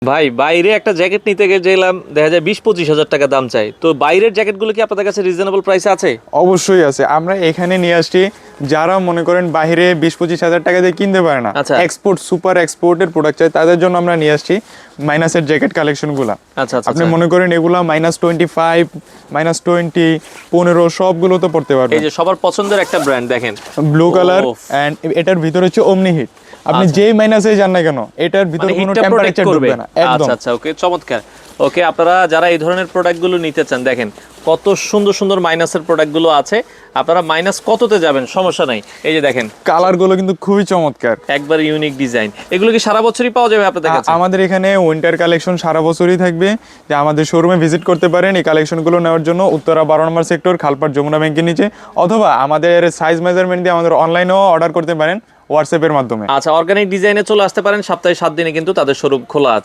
ভাই বাইরে একটা জ্যাকেট নিতে গেলাম, দেখা যায় 20-25 হাজার টাকা দাম চাই। তো বাইরের জ্যাকেটগুলো কি আপনাদের কাছে রিজনেবল প্রাইসে আছে? অবশ্যই আছে। আমরা এখানে নিয়ে আসছি যারা মনে করেন বাইরে 20-25 হাজার টাকা দিয়ে কিনতে পারে না, আচ্ছা এক্সপোর্ট সুপার এক্সপোর্টের প্রোডাক্ট চাই, তাদের জন্য আমরা নিয়ে আসছি মাইনাসের জ্যাকেট কালেকশনগুলো। আচ্ছা আচ্ছা আপনি আচ্ছা। মনে করেন এগুলা -25, -20, 15 সবগুলো তো পড়তে পারবেন। এই যে সবার পছন্দের একটা ব্র্যান্ড দেখেন, ব্লু কালার ওফ। এন্ড এটার ভিতরে হচ্ছে ওমনি হিট। আপনি আচ্ছা। যেই মাইনাসে যান না কেন এটার ভিতরে মানে কোনো হিটটা প্রোটেক্ট টেম্পারেচার করবে। ঢুকবে না একদম। আচ্ছা আচ্ছা, ওকে, চমৎকার। ওকে, আপনারা যারা এই ধরনের প্রোডাক্টগুলো নিতে চান, দেখেন কত সুন্দর সুন্দর মাইনাসের প্রোডাক্টগুলো আছে। আপনারা মাইনাস কততে যাবেন সমস্যা নাই। এই যে দেখেন কালারগুলো কিন্তু খুবই চমৎকার, একবার ইউনিক ডিজাইন। এগুলো কি সারা বছরই পাওয়া যাবে আপনাদের কাছে? আমাদের এখানে উইন্টার কালেকশন সারা বছরই থাকবে। যে আমাদের শোরুমে ভিজিট করতে পারেন এই কালেকশনগুলো নেওয়ার জন্য, উত্তরা 12 নম্বর সেক্টর, খালপাড়, যমুনা ব্যাংকের নিচে। অথবা আমাদের সাইজ মেজারমেন্ট দিয়ে আমাদের অনলাইনেও অর্ডার করতে পারেন হোয়াটসঅ্যাপের মাধ্যমে। আচ্ছা, অর্গানিক ডিজাইনে চলে আসতে পারেন। সপ্তাহে 7 দিনে কিন্তু তাদের শোরুম খোলা আছে।